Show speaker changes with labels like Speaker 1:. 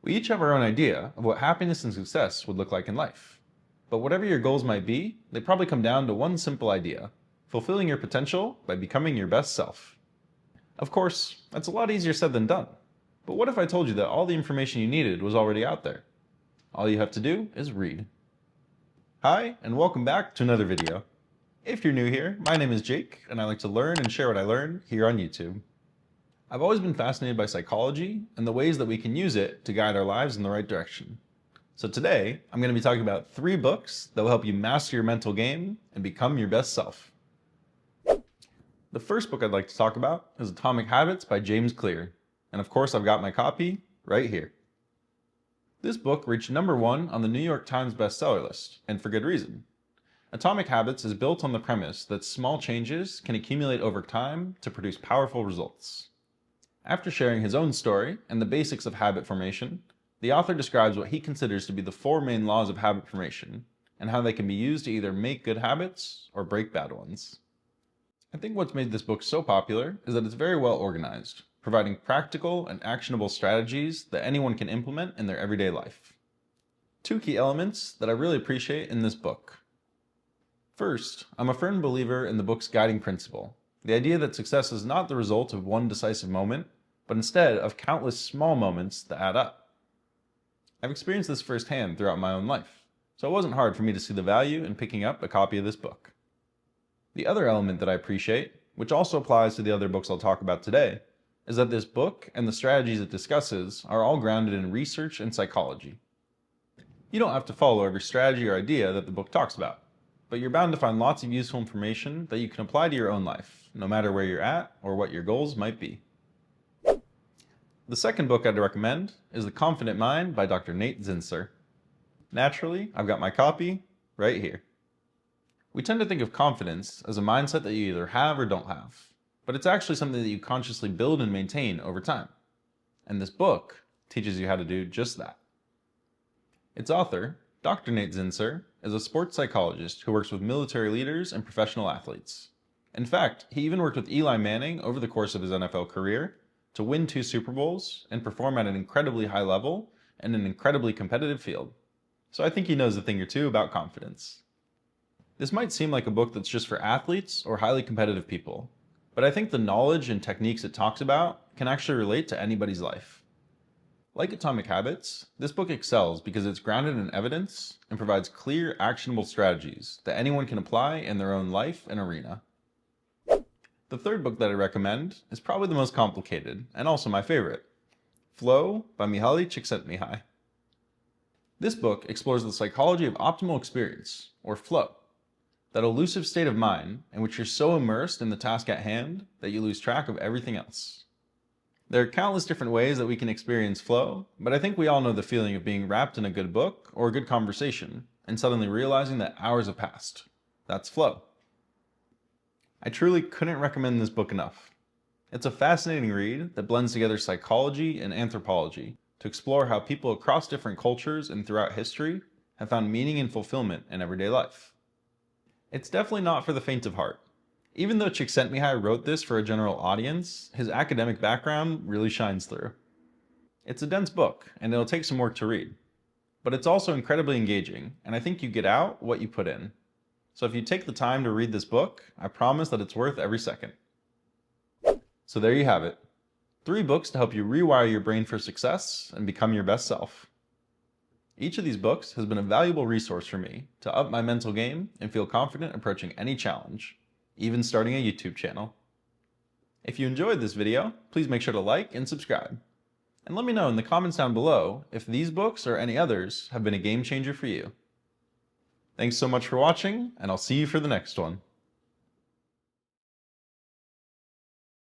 Speaker 1: We each have our own idea of what happiness and success would look like in life. But whatever your goals might be, they probably come down to one simple idea: fulfilling your potential by becoming your best self. Of course, that's a lot easier said than done. But what if I told you that all the information you needed was already out there? All you have to do is read. Hi, and welcome back to another video. If you're new here, my name is Jake, and I like to learn and share what I learn here on YouTube. I've always been fascinated by psychology and the ways that we can use it to guide our lives in the right direction. So today, I'm going to be talking about 3 books that will help you master your mental game and become your best self. The first book I'd like to talk about is Atomic Habits by James Clear, and of course I've got my copy right here. This book reached #1 on the New York Times bestseller list, and for good reason. Atomic Habits is built on the premise that small changes can accumulate over time to produce powerful results. After sharing his own story and the basics of habit formation, the author describes what he considers to be the 4 main laws of habit formation and how they can be used to either make good habits or break bad ones. I think what's made this book so popular is that it's very well organized, providing practical and actionable strategies that anyone can implement in their everyday life. 2 key elements that I really appreciate in this book. First, I'm a firm believer in the book's guiding principle, the idea that success is not the result of one decisive moment, but instead of countless small moments that add up. I've experienced this firsthand throughout my own life, so it wasn't hard for me to see the value in picking up a copy of this book. The other element that I appreciate, which also applies to the other books I'll talk about today, is that this book and the strategies it discusses are all grounded in research and psychology. You don't have to follow every strategy or idea that the book talks about, but you're bound to find lots of useful information that you can apply to your own life, no matter where you're at or what your goals might be. The second book I'd recommend is The Confident Mind by Dr. Nate Zinsser. Naturally, I've got my copy right here. We tend to think of confidence as a mindset that you either have or don't have, but it's actually something that you consciously build and maintain over time. And this book teaches you how to do just that. Its author, Dr. Nate Zinsser, is a sports psychologist who works with military leaders and professional athletes. In fact, he even worked with Eli Manning over the course of his NFL career to win 2 Super Bowls and perform at an incredibly high level in an incredibly competitive field. So I think he knows a thing or two about confidence. This might seem like a book that's just for athletes or highly competitive people, but I think the knowledge and techniques it talks about can actually relate to anybody's life. Like Atomic Habits, this book excels because it's grounded in evidence and provides clear, actionable strategies that anyone can apply in their own life and arena. The third book that I recommend is probably the most complicated, and also my favorite, Flow by Mihaly Csikszentmihalyi. This book explores the psychology of optimal experience, or flow, that elusive state of mind in which you're so immersed in the task at hand that you lose track of everything else. There are countless different ways that we can experience flow, but I think we all know the feeling of being wrapped in a good book or a good conversation and suddenly realizing that hours have passed. That's flow. I truly couldn't recommend this book enough. It's a fascinating read that blends together psychology and anthropology to explore how people across different cultures and throughout history have found meaning and fulfillment in everyday life. It's definitely not for the faint of heart. Even though Csikszentmihalyi wrote this for a general audience, his academic background really shines through. It's a dense book, and it'll take some work to read. But it's also incredibly engaging, and I think you get out what you put in. So if you take the time to read this book, I promise that it's worth every second. So there you have it. 3 books to help you rewire your brain for success and become your best self. Each of these books has been a valuable resource for me to up my mental game and feel confident approaching any challenge, even starting a YouTube channel. If you enjoyed this video, please make sure to like and subscribe. And let me know in the comments down below if these books or any others have been a game changer for you. Thanks so much for watching, and I'll see you for the next one.